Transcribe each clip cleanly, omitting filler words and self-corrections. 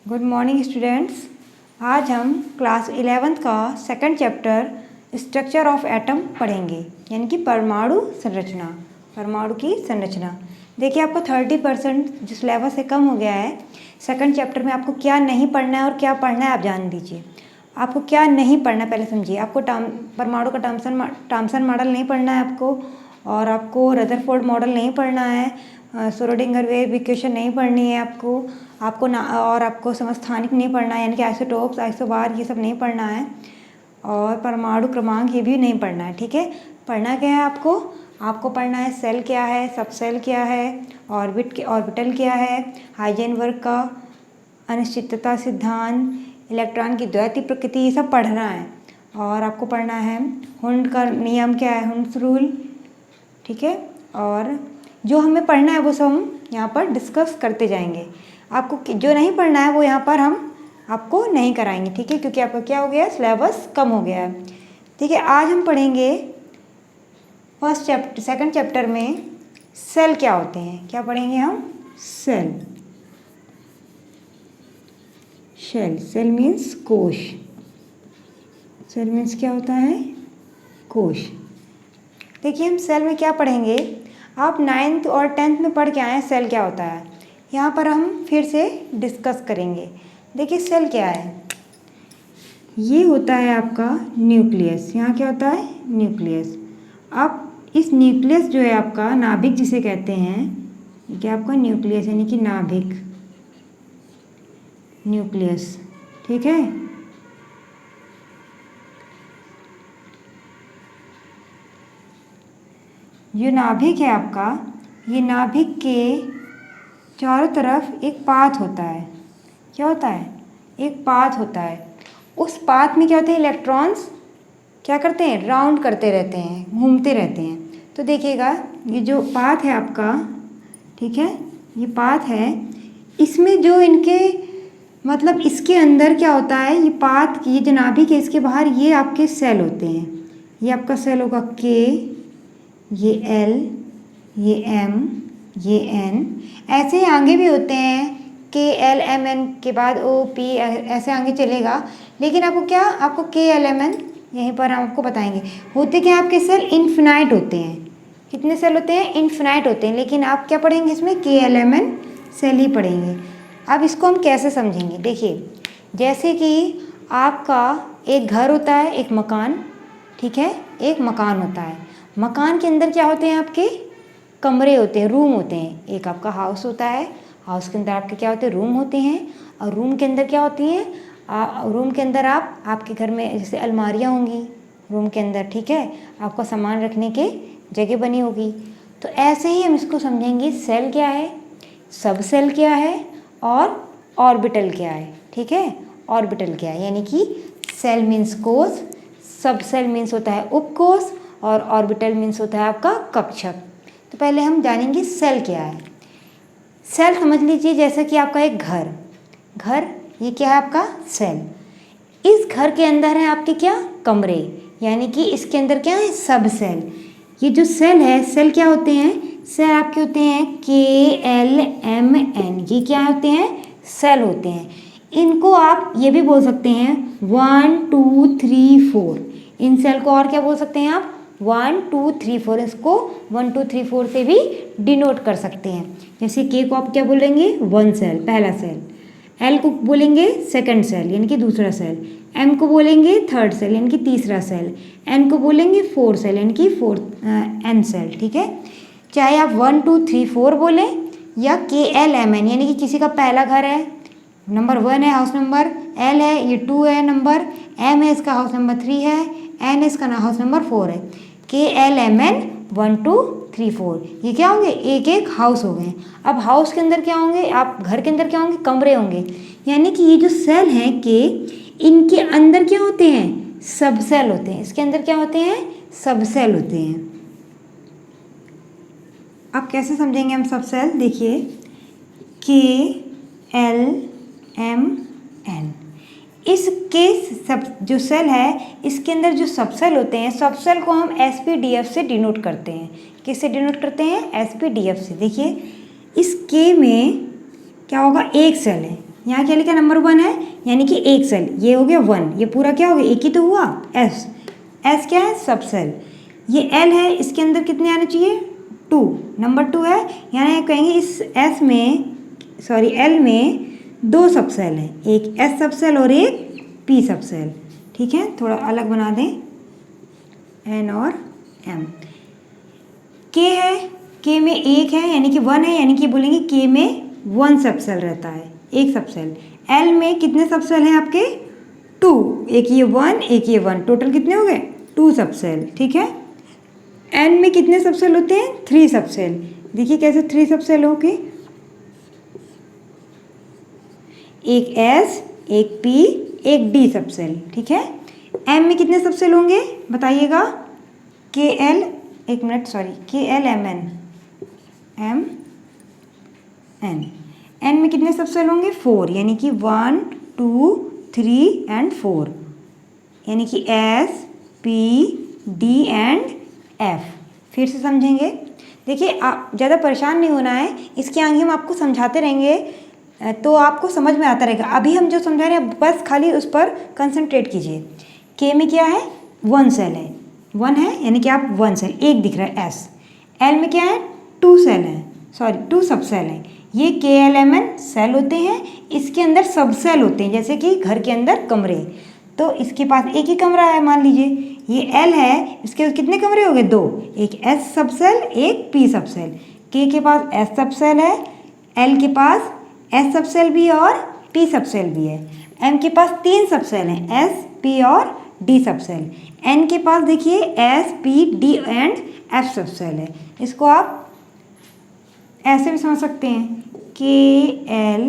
Good morning students. आज हम class 11th का second chapter structure of atom पढ़ेंगे, यानी कि परमाणु संरचना। परमाणु की संरचना। देखिए, आपको 30% जो सिलेबस से कम हो गया है। सेकंड चैप्टर में आपको क्या नहीं पढ़ना है और क्या पढ़ना है आप जान लीजिए। आपको क्या नहीं पढ़ना है पहले समझिए। आपको परमाणु का टॉमसन मॉडल नहीं पढ़ना है आपको, और आपको रदरफोर्ड मॉडल नहीं पढ़ना है, श्रोडिंगर वेव इक्वेशन नहीं पढ़नी है आपको ना, और आपको समस्थानिक नहीं पढ़ना है, यानी कि आइसोटोप्स, आइसोबार, ये सब नहीं पढ़ना है, और परमाणु क्रमांक ये भी नहीं पढ़ना है। ठीक है, पढ़ना क्या है आपको पढ़ना है सेल क्या है, सब सेल क्या है, ऑर्बिटल क्या है, हाइजेनबर्ग का अनिश्चितता सिद्धांत, इलेक्ट्रॉन की द्वैतीय प्रकृति, ये सब पढ़ना है। और आपको पढ़ना है हुंड का नियम क्या है, हुंड्स रूल। ठीक है, और जो हमें पढ़ना है वो सब हम यहाँ पर डिस्कस करते जाएंगे। आपको जो नहीं पढ़ना है वो यहाँ पर हम आपको नहीं कराएंगे। ठीक है, क्योंकि आपका क्या हो गया है, सिलेबस कम हो गया है। ठीक है, आज हम पढ़ेंगे सेकंड चैप्टर में सेल क्या होते हैं। क्या पढ़ेंगे हम? सेल मीन्स कोश। सेल मीन्स क्या होता है? कोश। देखिए, हम सेल में क्या पढ़ेंगे, आप 9th और 10th में पढ़ के आए हैं सेल क्या होता है। यहाँ पर हम फिर से डिस्कस करेंगे। देखिए, सेल क्या है। ये होता है आपका न्यूक्लियस। यहाँ क्या होता है? न्यूक्लियस। अब इस न्यूक्लियस जो है आपका, नाभिक जिसे कहते हैं, ये क्या आपका न्यूक्लियस, यानी कि नाभिक, न्यूक्लियस। ठीक है, ये नाभिक है आपका, ये नाभिक के चारों तरफ एक पाथ होता है। क्या होता है? एक पाथ होता है। उस पाथ में क्या होते हैं, इलेक्ट्रॉन्स क्या करते हैं, राउंड करते रहते हैं, घूमते रहते हैं। तो देखिएगा, ये जो पाथ है आपका, ठीक है, ये पाथ है, इसमें जो इनके मतलब इसके अंदर क्या होता है, ये पाथ, ये जो नाभिक है, इसके बाहर ये आपके सेल होते हैं। ये आपका सेल होगा के, ये एल, ये एम, ये एन, ऐसे ही आगे भी होते हैं, के एल एम एन के बाद ओ पी, ऐसे आगे चलेगा। लेकिन आपको के एल एम एन यहीं पर हम आपको बताएंगे। होते क्या आपके सेल इन्फिनाइट होते हैं। कितने सेल होते हैं? इन्फिनाइट होते हैं। लेकिन आप क्या पढ़ेंगे इसमें? के एल एम एन सेल ही पढ़ेंगे। अब इसको हम कैसे समझेंगे? देखिए, जैसे कि आपका एक घर होता है, एक मकान, ठीक है, एक मकान होता है। मकान के अंदर क्या होते हैं आपके? कमरे होते हैं, रूम होते हैं। एक आपका हाउस होता है, हाउस के अंदर आपके क्या होते हैं? रूम होते हैं। और रूम के अंदर क्या होती हैं? रूम के अंदर आपके घर में जैसे अलमारियाँ होंगी रूम के अंदर, ठीक है, आपका सामान रखने के जगह बनी होगी। तो ऐसे ही हम इसको समझेंगे, सेल क्या है, सब सेल क्या है, और ऑर्बिटल क्या है। ठीक है, ऑर्बिटल क्या है, यानी कि सेल मीन्स कोश, सब सेल मीन्स होता है उपकोश, और ऑर्बिटल मीन्स होता है आपका कक्षक। तो पहले हम जानेंगे सेल क्या है। सेल समझ लीजिए जैसे कि आपका एक घर, ये क्या है आपका? सेल। इस घर के अंदर है आपके क्या? कमरे, यानी कि इसके अंदर क्या है? सब सेल। ये जो सेल है, सेल क्या होते हैं? सेल आपके होते हैं के एल एम एन, ये क्या होते हैं? सेल होते हैं। इनको आप ये भी बोल सकते हैं 1 2 3 4। इन सेल को और क्या बोल सकते हैं आप? 1 2 3 4। इसको 1 2 3 4 से भी डिनोट कर सकते हैं। जैसे के को आप क्या बोलेंगे? 1 सेल, पहला सेल। एल को बोलेंगे सेकंड सेल, यानी कि दूसरा सेल। एम को बोलेंगे थर्ड सेल, यानी कि तीसरा सेल। एन को बोलेंगे फोर्थ सेल, यानी कि फोर्थ एन सेल। ठीक है, चाहे आप 1 2 3 4 बोलें, या के एल एम एन, यानी कि किसी का पहला घर है, नंबर 1 है, हाउस नंबर, एल है, ये 2 है नंबर, एम है, इसका हाउस नंबर 3 है, एन इसका हाउस नंबर 4 है। के एल एम एन 1 2 3 4, ये क्या होंगे? एक एक हाउस हो गए। अब हाउस के अंदर क्या होंगे, आप घर के अंदर क्या होंगे? कमरे होंगे। यानी कि ये जो सेल हैं के, इनके अंदर क्या होते हैं? सब सेल होते हैं। इसके अंदर क्या होते हैं? सब सेल होते हैं। अब कैसे समझेंगे हम सब सेल? देखिए, के एल एम एन, इसके सब जो सेल है, इसके अंदर जो सब सेल होते हैं, सब सेल को हम SPDF से डिनोट करते हैं। किससे डिनोट करते हैं? SPDF से। देखिए, इस के में क्या होगा? एक सेल है, यहाँ क्या लिखा नंबर 1 है, यानी कि एक सेल, ये हो गया 1, ये पूरा क्या हो गया, एक ही तो हुआ एस। एस क्या है, सब सेल। ये एल है, इसके अंदर कितने आने चाहिए, 2, नंबर 2 है, यानी कहेंगे इस एस में, सॉरी एल में 2 सब सेल हैं, एक एस सब सेल और एक पी सब सेल। ठीक है, थोड़ा अलग बना दें, एन और एम। के है, के में एक है यानी कि 1 है, यानी कि बोलेंगे के में 1 सब सेल रहता है, एक सब सेल। एल में कितने सब सेल हैं आपके, 2, एक ये 1 एक ये 1, टोटल कितने हो गए, 2 सब सेल। ठीक है, एन में कितने सब सेल होते हैं, 3 सब सेल। देखिए कैसे 3 सब सेल हो गए, एक एस, एक पी, एक डी सब सेल। ठीक है, एम में कितने सब सेल होंगे बताइएगा, के एल, एक minute sorry, K L M N, M N. N में कितने सब सेल होंगे, 4, यानी कि 1 2 3 एंड 4, यानी कि S P D and F. फिर से समझेंगे, देखिए आप ज़्यादा परेशान नहीं होना है, इसके आगे हम आपको समझाते रहेंगे तो आपको समझ में आता रहेगा। अभी हम जो समझा रहे हैं बस खाली उस पर कंसंट्रेट कीजिए। के में क्या है, 1 सेल है, 1 है यानी कि आप 1 सेल, एक दिख रहा है एस। एल में क्या है, 2 सेल है, सॉरी 2 सब सेल हैं। ये के एल एम एन सेल होते हैं, इसके अंदर सब सेल होते हैं, जैसे कि घर के अंदर कमरे, तो इसके पास एक ही कमरा है मान लीजिए। ये एल है, इसके कितने कमरे हो गए, 2, एक एस सब सेल एक पी सब सेल। के पास एस सब सेल है, एल के पास एस सब सेल भी है और पी सब सेल भी है। एम के पास 3 सब सेल हैं, एस पी और डी सब सेल। एन के पास देखिए S P D and F सब सेल है। इसको आप ऐसे भी समझ सकते हैं, के एल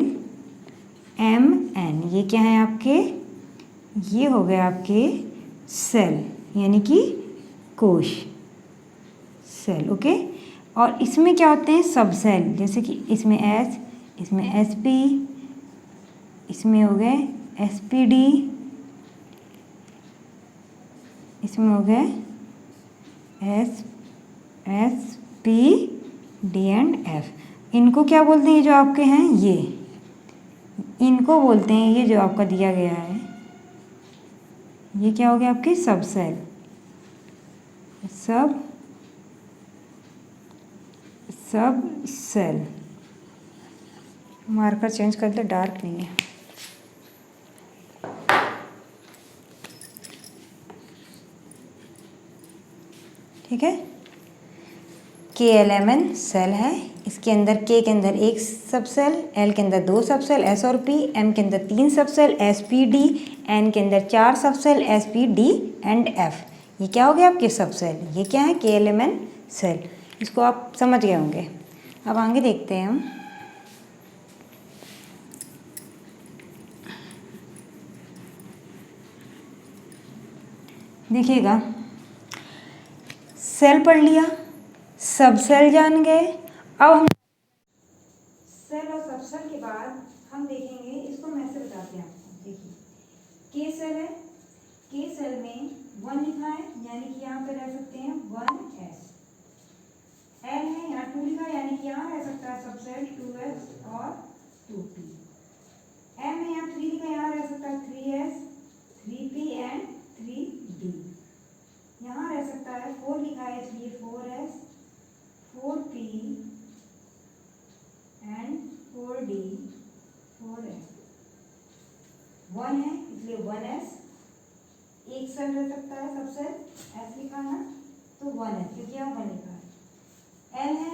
एम एन, ये क्या है आपके, ये हो गए आपके सेल, यानी कि कोश सेल। ओके, और इसमें क्या होते हैं, सब सेल, जैसे कि इसमें एस, इसमें एस पी, इसमें हो गए एस पी डी, इसमें हो गए S S P D and F. इनको क्या बोलते हैं, ये जो आपके हैं ये, इनको बोलते हैं, ये जो आपका दिया गया है ये क्या हो गया आपके सब सेल, सब सेल। मार्कर चेंज कर दे, डार्क नहीं है। ठीक है, के एल एम एन सेल है, इसके अंदर के अंदर एक सब सेल, एल के अंदर 2 सब सेल एस और पी, एम के अंदर 3 subshell S P D, N के अंदर 4 subshell S P D and F. ये क्या हो गया आपके सब सेल, ये क्या है, के एल एम एन सेल। इसको आप समझ गए होंगे। अब आगे देखते हैं हम, देखिएगा सेल पढ़ लिया, सब सेल जान गए। अब हम सेल और सब सेल के बाद हम देखेंगे, इसको मैं ऐसे बताते हैं आपको। देखिए के सेल है, के सेल में 1 लिखा है, यानी कि यहाँ पे रह सकते हैं 1s। एल है, यहाँ 2 लिखा है, यानी कि यहाँ रह सकता है सब सेल 2s और 2p। एम है, यहाँ 3 लिखा है, यहाँ रह सकता है 3s 3p एंड 3d। यहाँ रह सकता है 4 लिखा है, इसलिए 4s 4p and 4d 4s। 1 है इसलिए 1s, एक सेल रह सकता है सब सेल, s लिखा है ना तो 1s, क्योंकि यहाँ 1 लिखा है। l है,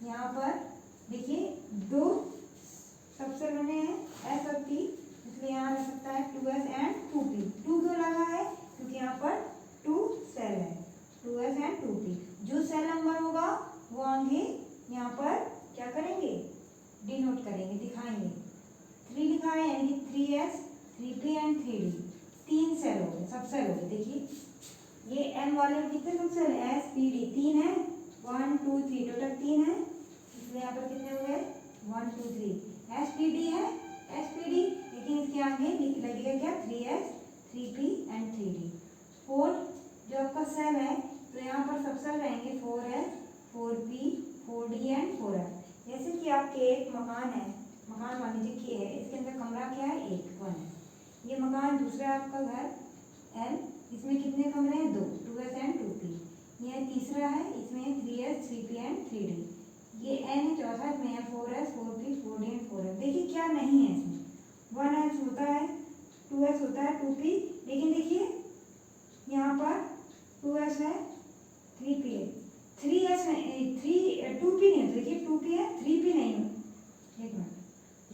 यहाँ पर देखिए 2 सब सेल बने हैं s और p, इसलिए यहाँ रह सकता है 2s एंड 2p। 2 क्यों लगा है, क्योंकि यहाँ पर 2 सेल है, 2s एंड 2p। जो सेल नंबर होगा वो आगे यहाँ पर क्या करेंगे, डिनोट करेंगे, दिखाएंगे। 3 लिखा है यानी कि 3s 3p and 3d, 3 cell हो गए, सब सेल हो गए। देखिए ये m वाले में कितने सब सेल है, s p d 3 है, 1 2 3 टोटल 3 है, इसलिए यहाँ पर कितने हो गए 1 2 3। s p d है, s p d, लेकिन इसके आगे लगेगा क्या 3s 3p एंड 3d। 4 जो आपका सेल है तो यहाँ पर सब सेल रहेंगे 4s 4p 4d and 4f। जैसे कि आपके एक मकान है, मकान मान लीजिए कि है, इसके अंदर यहाँ दूसरा आपका घर L, इसमें कितने कमरे हैं? 2, 2s एंड 2p। यह तीसरा है, इसमें 3s 3p एंड 3d। ये n है चौथा, इसमें है 4s 4p 4d and 4f। देखिए क्या नहीं है इसमें, 1s होता है, 2s होता है, 2p, लेकिन देखिए यहाँ पर 2s है, 3p है, 3s में 2p नहीं होता। देखिए 2p है, 3p नहीं होता, एक मिनट,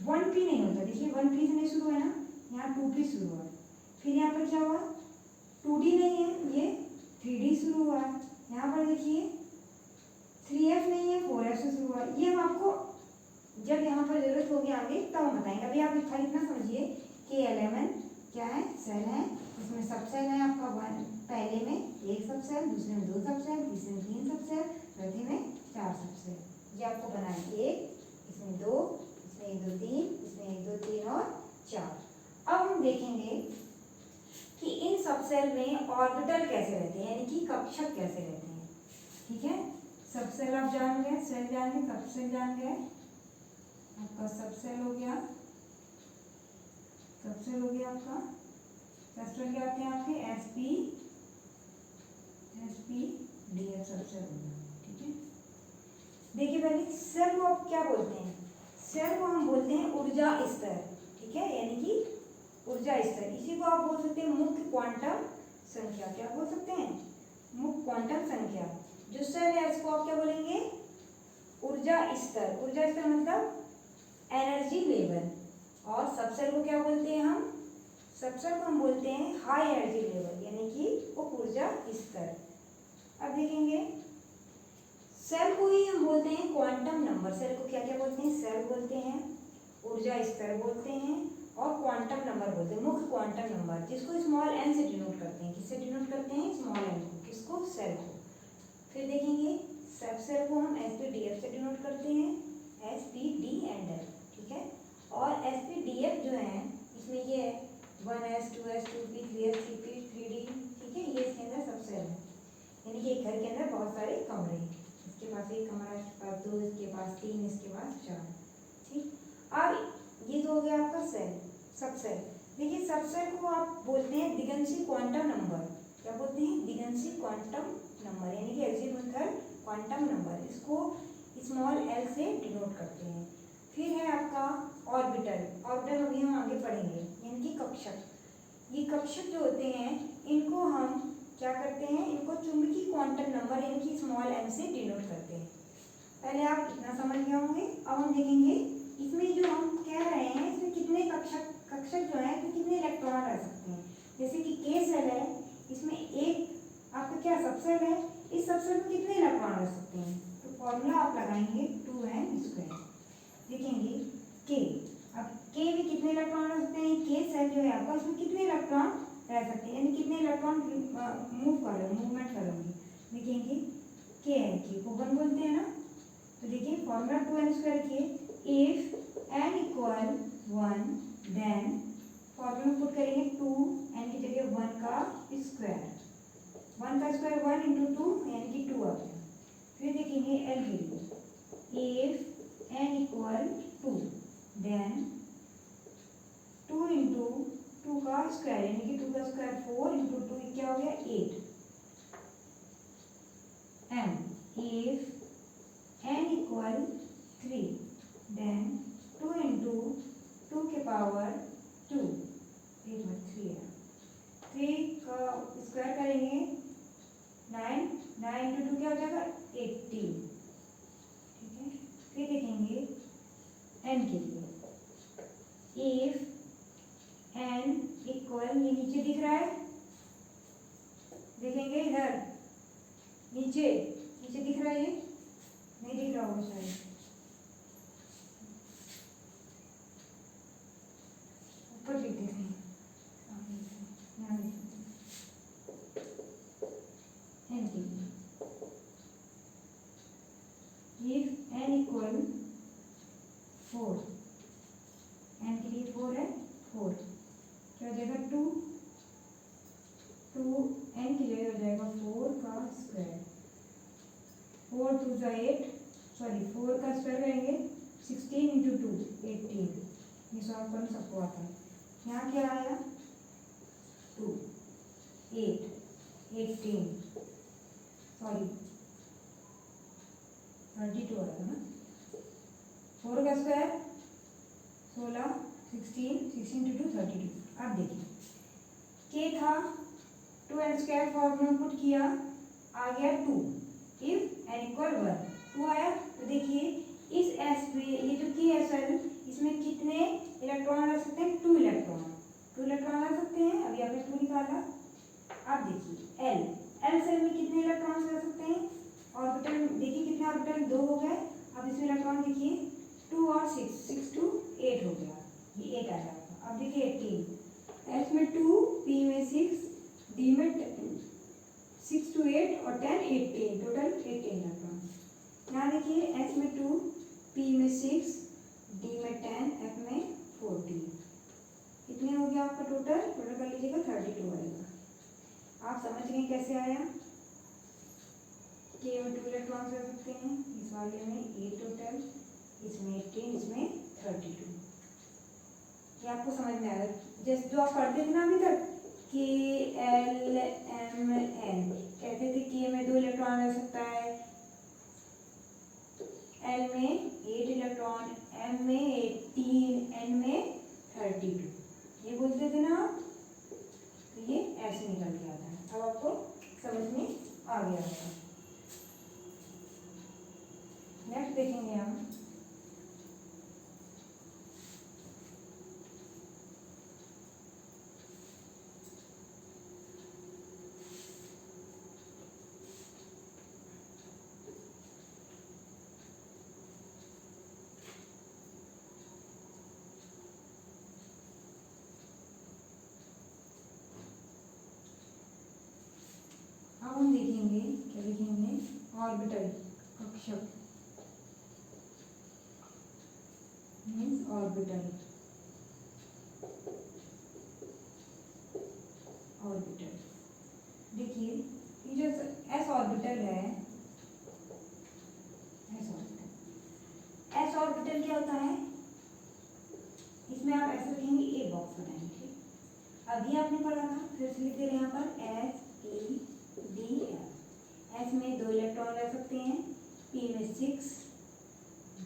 1p नहीं होता। देखिए 1p से नहीं शुरू है ना, यहाँ 2p शुरू हुआ है। फिर यहाँ पर क्या हुआ, 2d नहीं है, ये 3d शुरू हुआ है। यहाँ पर देखिए 3f नहीं है, 4f से शुरू हुआ है। ये हम आपको जब यहाँ पर जरूरत होगी आगे तब हम बताएंगे। अभी आप खाली इतना समझिए कि L11 क्या है, सेल है, इसमें सब सेल है आपका पहले में एक सब सेल, दूसरे में 2 सब सेल, तीसरे में 3 सब सेल, चौथे में 4 सब सेल। ये आपको बनाए 1, इसमें 2, इसमें 1 2 3, इसमें 1 2 3 और 4। अब हम देखेंगे कि इन सब सेल में ऑर्बिटल कैसे रहते हैं, यानी कि कक्षक कैसे रहते हैं। ठीक है, सब सेल आप जान गए, सेल जान गए, सब सेल जान गए, आपका सब सेल हो गया, सब सेल हो गया आपका। सबसेल क्या होते हैं आपके, sp df सब सेल हो गया। ठीक है, देखिए पहले सेल को आप क्या बोलते हैं, सेल को हम बोलते हैं ऊर्जा स्तर। ठीक है, यानी कि ऊर्जा स्तर, इसी को आप बोल सकते हैं मुख्य क्वांटम संख्या। क्या बोल सकते हैं, मुख्य क्वांटम संख्या। जो सेल है इसको आप क्या बोलेंगे, ऊर्जा स्तर। ऊर्जा स्तर मतलब एनर्जी लेवल। और सबसेल को क्या बोलते हैं हम, सबसेल को हम बोलते हैं हाई एनर्जी लेवल, यानी कि उप ऊर्जा स्तर। अब देखेंगे सेल को ही हम बोलते हैं क्वांटम नंबर। सेल को क्या क्या बोलते हैं, सेल बोलते हैं, ऊर्जा स्तर बोलते हैं और क्वांटम नंबर बोलते हैं, मुख्य क्वांटम नंबर, जिसको स्मॉल एन से डिनोट करते हैं। किससे डिनोट करते हैं, स्मॉल एन को। किसको, सेल को। फिर देखेंगे सब सेल को हम sp/df से डिनोट करते हैं, sp/d एंड f। ठीक है, और sp/df जो है इसमें ये 1s 2s 2p 3s 3p 3d। ठीक है, ये इसके अंदर सब सेल है, यानी कि एक घर के अंदर बहुत सारे कमरे हैं। इसके पास एक कमरा, इसके पास 2, इसके पास 3, इसके पास 4। ठीक, अब ये तो हो गया आपका सेल, सब सेल। देखिए सब सेल को आप बोलते हैं दिगंशी क्वांटम नंबर। क्या बोलते हैं, दिगंशी क्वांटम नंबर, यानी कि एजीमुथल क्वांटम नंबर। इसको स्मॉल एल से डिनोट करते हैं। फिर है आपका ऑर्बिटल। ऑर्बिटल अभी हम आगे पढ़ेंगे, यानी कि कक्षक। ये कक्षक जो होते हैं इनको हम क्या करते हैं, इनको चुंबकीय क्वांटम नंबर यानी कि स्मॉल एम से डिनोट करते हैं। पहले आप इतना समझ गए होंगे। अब हम देखेंगे इसमें जो हम कह रहे हैं इसमें कितने कक्षक जो है तो कितने इलेक्ट्रॉन रह सकते हैं। जैसे कि के सेल है, इसमें एक आपका क्या सबसेल है, इस सबसेल में कितने इलेक्ट्रॉन रह सकते हैं, तो फॉर्मूला आप लगाएंगे 2n²। देखेंगे के, अब के भी कितने इलेक्ट्रॉन रह सकते हैं, के सेल जो है आपका इसमें कितने इलेक्ट्रॉन रह सकते हैं, यानी कितने इलेक्ट्रॉन मूवमेंट करेंगे। देखेंगे के है, के को 1 बोलते हैं ना, तो देखिए फॉर्मूला 2n² की, if n equal 1 then formula put करेंगे 2n की जगह 1 का स्क्वायर, 1 का स्क्वायर 1 × 2 यानी कि 2 आ गया। फिर देखेंगे एल के लिए, इफ n इक्वल 2 देन 2 × 2 का स्क्वायर यानी कि 2 का स्क्वायर 4 × 2 क्या हो गया 8 m। If n equal 3 then 2 × 2 के पावर 2, 3 है, 3 का स्क्वायर करेंगे 9, 9 × 2 क्या हो जाएगा 18। ठीक है, फिर देखेंगे n के लिए, इफ n इक्वल, ये नीचे दिख रहा है, देखेंगे इधर नीचे दिख रहा है, ये नहीं दिख रहा होगा शायद, ऊपर दिख रहे हैं, n के लिए, इफ n इक्वल 4, n के लिए 4 है, 4 क्या हो जाएगा 2 n की जगह हो जाएगा 4 का स्क्वायर, 4 2 जा 8, सॉरी 4 का स्क्वायर करेंगे 16 × 2 18। ये सॉल्व करना सबको आता है। यहाँ क्या आया 2, 8, 18, सॉरी 32 आएगा ना, 4 का स्क्वायर 16, 16 to 2 32। अब देखिए के था 2n स्क्वायर फॉर्मूला पुट किया, आ गया 2, इफ n इक्वल 1, 2 आया। तो देखिए इस s पे ये जो के एस एल इसमें कितने इलेक्ट्रॉन रख सकते हैं, 2 इलेक्ट्रॉन, 2 इलेक्ट्रॉन रख सकते हैं। अभी आपने 2 निकाला। अब देखिए एल सेल में कितने इलेक्ट्रॉन रख सकते हैं, ऑर्बिटल देखिए कितने ऑर्बिटल 2 हो गए। अब इसमें इलेक्ट्रॉन देखिए 2 और 6 to 8 हो गया, ये 8 आया। अब देखिए 18, एस में 2, पी में 6, डी में 6 to 8 और 10 18, टोटल 18 इलेक्ट्रॉन। यहाँ देखिए एस में 2, पी में 6, डी में 10, एफ में 14, कितने हो गया आपका टोटल कर लीजिएगा 32 आएगा। आप समझ गए कैसे आया, के में 2 इलेक्ट्रॉन रख सकते हैं, इस वाले में 8 टोटल, इसमें 18, इसमें 32। ये आपको समझ में आएगा। जैसे जो आप पढ़ते थे ना अभी तक के एल एम एन, कहते थे के में 2 इलेक्ट्रॉन रह सकता है, एल में 8 इलेक्ट्रॉन, एम में 18, एन में 32, ये बोलते थे ना आप। तो ये ऐसे निकल के आता है। अब आपको समझ में आ गया होगा। नेक्स्ट देखेंगे हम, अब हम देखेंगे क्या लिखेंगे, ऑर्बिटल, कक्षक मीन्स ऑर्बिटल, ऑर्बिटल। देखिए ये जो एस ऑर्बिटल है, एस ऑर्बिटल क्या होता है, इसमें आप ऐसे लिखेंगे, एक बॉक्स बनाएंगे। अभी आपने पढ़ा था, फिर से लिख दे रहे हैं यहाँ पर S P D F. S में 2 इलेक्ट्रॉन रह सकते हैं, पी में 6,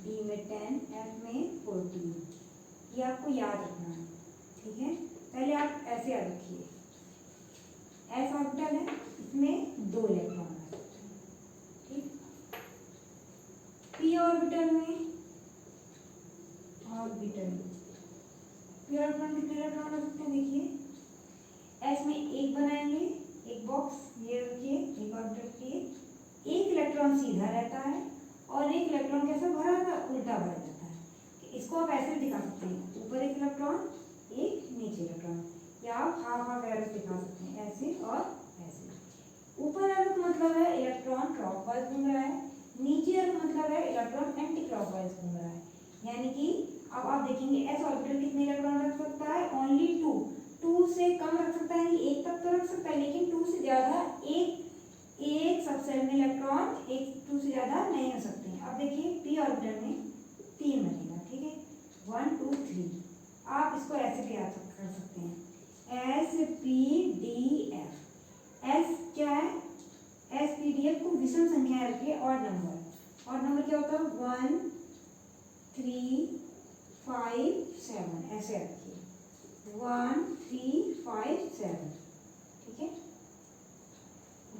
डी में 10, एफ में 14। ये आपको याद रखना है, ठीक है। पहले आप ऐसे याद रखिए, एस ऑर्बिटल है, इसमें 2 इलेक्ट्रॉन रह सकते हैं, ठीक। पी ऑर्बिटल में, ऑर्बिटल पी ऑर्बिटल कितने इलेक्ट्रॉन रह सकते हैं, देखिए एस में 1 बनाएंगे, एक बॉक्स ये रखिए, एक ऑर्बिटल के लिए 1 इलेक्ट्रॉन सीधा रहता है और 1 इलेक्ट्रॉन कैसा भरा था, उल्टा भरा जाता है। इसको आप ऐसे दिखा सकते हैं, ऊपर 1 इलेक्ट्रॉन, एक नीचे इलेक्ट्रॉन, या आप हाफ हाफ एरो दिखा सकते हैं, ऐसे और ऐसे। ऊपर एरो का मतलब है इलेक्ट्रॉन क्लॉकवाइज घूम रहा है, नीचे एरो का मतलब है इलेक्ट्रॉन एंटी क्लॉकवाइज घूम रहा है। यानी कि अब आप देखेंगे एस ऑर्बिटल कितने इलेक्ट्रॉन रख सकता है, ओनली 2 से कम रख सकता है, 1 तक तो रख सकता है, लेकिन 2 से ज्यादा एक सबसेल में इलेक्ट्रॉन 2 से ज्यादा नहीं हो सकते हैं। अब देखिए पी ऑर्बिटल में 3 बनेगा, ठीक है, 1 2 3। आप इसको ऐसे भी याद कर सकते हैं, S P D F. S क्या है, एस पी डी एफ को विषम संख्या रखिए, और नंबर क्या होता है, 1 3 5 7, ऐसे रखिए, 1 3 5 7, ठीक है।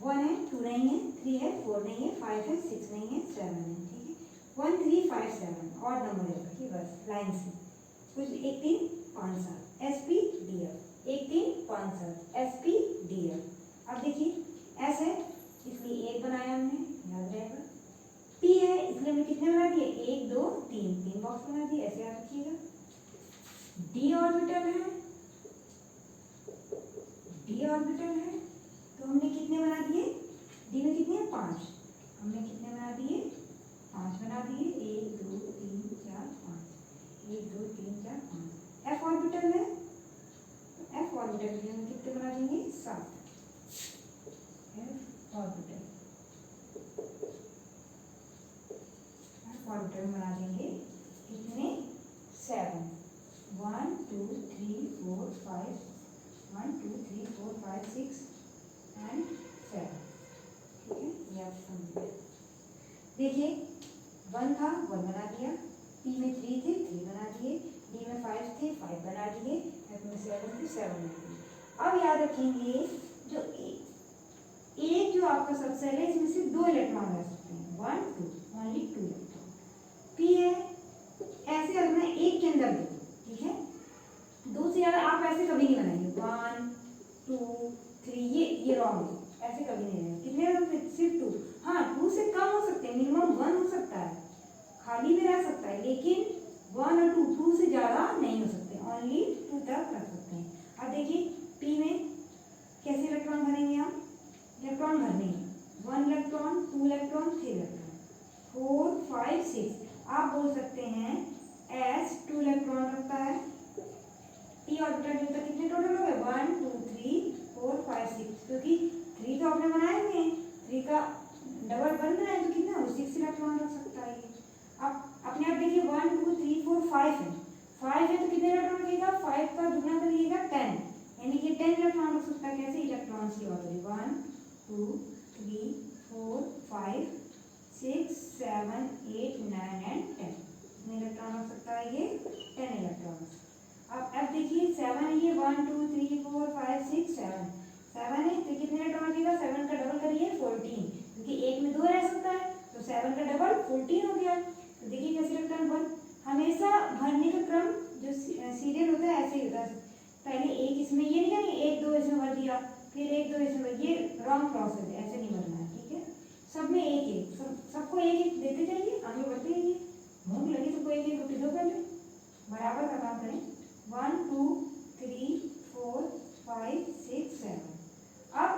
1 है, 2 नहीं है, 3 है, 4 नहीं है, 5 है, 6 नहीं है, 7 है, ठीक है। 1 3 5 7 और नंबर रखिए बस लाइन से, कुछ 1 3 5 7, S P D F, 1 3 5 7, S P D F. अब देखिए एस है, इसलिए 1 बनाया हमने, याद रहेगा। पी है, इसलिए हमने कितने बना दिए, 1 2 3 बॉक्स बना दिए, ऐसे याद रखिएगा। डी ऑर्बिटल है, डी ऑर्बिटल है, तो हमने कितने बना दिए, डी में कितने हैं, 5, हमने कितने बना दिए, 5 बना दिए, 1 2 3 4 5, 1 2 3 4 5। एफ ऑर्बिटल है, तो एफ ऑर्बिटल के हम कितने बना देंगे, 7। एफ ऑर्बिटल, एफ ऑर्बिटल बना देंगे कितने, 7, 1 2 3 4 5 1 2 3 4 5 6 एंड 7। ठीक है, ये आप समझिए। देखिए 1 था 1 बना दिया, पी में 3 थे 3 बना दिए, डी में 5 थे 5 बना दिए, एफ में 7 थे 7 बना दिए। अब याद रखेंगे जो एक जो आपका सबसेल है इसमें सिर्फ 2 इलेक्ट्रॉन रह सकते हैं, 1 2, ओनली 2 इलेक्ट्रॉन। पी है ऐसे रखना है एक के अंदर 2। ठीक है, 2 से ज़्यादा आप ऐसे कभी नहीं बनाएंगे, 1 2 3, ये रॉन्ग है, ऐसे कभी नहीं रहेगा। कितने रह सकते, सिर्फ 2। हाँ 2 से कम हो सकते हैं, मिनिमम 1 हो सकता है, खाली में रह सकता है, लेकिन 1 और 2 से ज़्यादा नहीं हो सकते, ओनली 2 तक रख सकते हैं। अब देखिए पी में कैसे इलेक्ट्रॉन भरेंगे आप, इलेक्ट्रॉन भरने हैं 1 इलेक्ट्रॉन 2 इलेक्ट्रॉन 3 इलेक्ट्रॉन 4 5 6। आप बोल सकते हैं एस 2 इलेक्ट्रॉन रखता है, पी ऑर्बिटल जो तक कितने टोटल हो गए 1 2 3 4 5 6, क्योंकि 3 तो आपने बनाए हुए हैं, 3 का डबल बन रहा है तो कितना हो 6 इलेक्ट्रॉन रख सकता है। अब अपने आप देखिए 1 2 3 4 5 है, 5 है तो कितने इलेक्ट्रॉन रखेगा, 5 का दुगना करिएगा 10, यानी कि 10 इलेक्ट्रॉन रख सकता है। कैसे इलेक्ट्रॉन्स की बात हो रही, 1 2 3 4 5 6 7 8 9 एंड 10, कितने इलेक्ट्रॉन रख सकता है ये 10 इलेक्ट्रॉन। अब देखिए 7 है ये 1 2 3 4 5 6 7 है तो कितने इलेक्ट्रॉन रखेगा, 7 का डबल करिए 14, क्योंकि एक में 2 रह सकता है तो 7 का डबल 14 हो गया। तो देखिए कैसे इलेक्ट्रॉन बन, हमेशा भरने का क्रम जो सीरियल होता है ऐसे ही होता है, पहले एक इसमें ये नहीं है 1 2 इसमें भर दिया फिर 1 2 इसमें, ये रॉन्ग प्रोसेस है, ऐसे नहीं भरना है। ठीक है, सब में एक एक, सबको एक एक देते जाइए, आगे बढ़ते जाइए, भूख लगी तो कोई एक रोटी दो, पहले बराबर का काम करें। 1 2 3 4 5 6 7। अब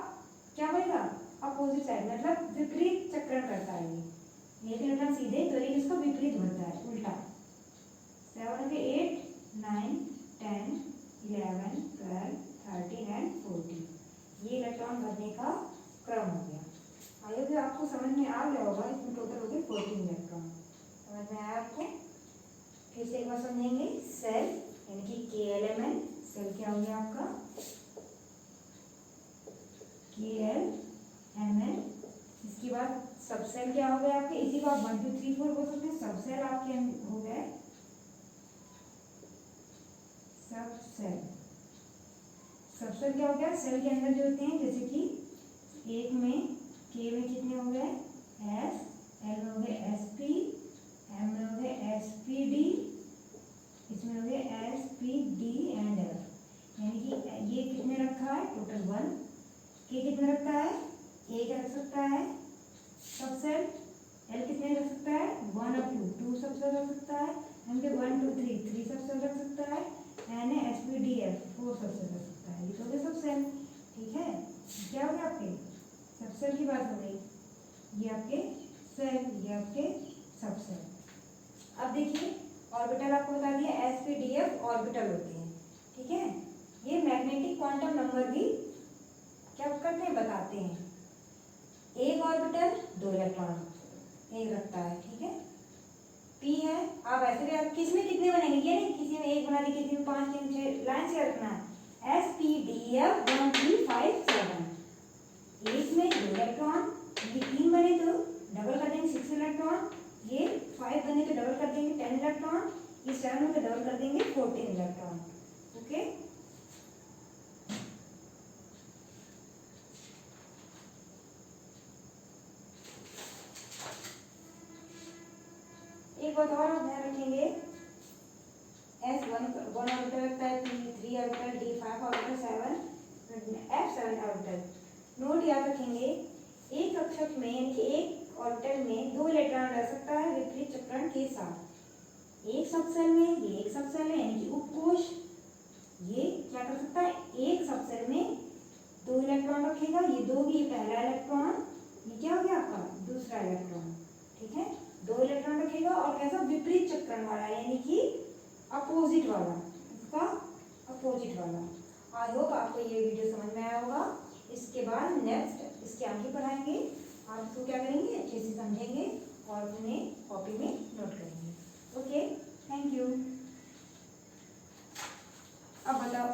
क्या बनेगा, अपोजिट साइड, मतलब विपरीत चक्रण करता है ये इलेक्ट्रॉन सीधे, तो एक इसका विपरीत भरता है, उल्टा। 7 के 8 9 10 11 12 13 एंड 14, ये इलेक्ट्रॉन भरने का क्रम हो गया। आगे भी आपको समझ में आ गया होगा, इसमें टोटल हो गए 14 इलेक्ट्रॉन। समझ में आया आपको, फिर से एक बार समझेंगे। सेल यानी कि KLMN, सेल क्या हो गया आपका KLMN। इसके बाद सबसेल क्या हो गया आपके, इसी को आप 1 2 3 4 बोल सकते हैं, सबसेल आपके हो गए सबसेल। सबसेल क्या हो गया, सेल के अंदर जो होते हैं, जैसे कि एक में K में कितने हो गए S, L में हो गए SP, M में हो गए SPD, इसमें हो गए SPD एंड F, यानी कि ये कितने रखा है टोटल 1, K कितने रखता है, एक रख सकता है सबसेल, L कितने रख सकता है 1 और 2 सबसेल रख सकता है, M के 1 2 3 सबसेल रख सकता है, N SPD F 4 सबसेल रख सकता है, ये तो हो गए सबसेल। ठीक है, क्या हो गया आपके सबसेल की बात हो गई, ये आपके सेल, ये आपके सबसेल। अब देखिए ऑर्बिटल आपको बता दिया SPDF ऑर्बिटल होते हैं। ठीक है, ये मैग्नेटिक क्वांटम नंबर भी क्या करते हैं, बताते हैं। एक ऑर्बिटल 2 इलेक्ट्रॉन एक रखता है। ठीक है, P है, आप ऐसे भी आप किस में कितने बनेंगे, ये नहीं किसी में 1 बना दी, किसी में 5 3 6 लाइन से रखना है। SPDF 1 3 5 7, एक में 2 इलेक्ट्रॉन, ये 3 बने तो डबल कर देंगे 6 इलेक्ट्रॉन, ये 5 बने तो डबल कर देंगे 10 इलेक्ट्रॉन, ये 7 हो तो डबल कर देंगे 14 इलेक्ट्रॉन। ओके, एक बात और ध्यान रखेंगे, S 1 ऑर्बिटल रखता है, P 3 orbital, D 5 orbital, 7 F 7 orbital. Note याद रखेंगे, एक कक्षक में यानी कि एक ऑर्बिटल में 2 इलेक्ट्रॉन रह सकता है विपरीत चक्रण के साथ। एक सबसेल में, ये एक सबसेल है यानी कि उपकोश, ये क्या कर सकता है, एक सबसेल में 2 इलेक्ट्रॉन रखेगा, ये 2 भी पहला इलेक्ट्रॉन, ये क्या हो गया आपका दूसरा इलेक्ट्रॉन। ठीक है, 2 इलेक्ट्रॉन रखेगा और कैसा विपरीत चक्रण वाला, यानी कि अपोजिट वाला, इसका अपोजिट वाला। आई होप आपको ये वीडियो समझ में आया होगा। इसके बाद नेक्स्ट इसके आगे पढ़ाएंगे, आप इसको क्या करेंगे अच्छे से समझेंगे और अपने कॉपी में नोट करेंगे। Okay, thank you. अब बताओ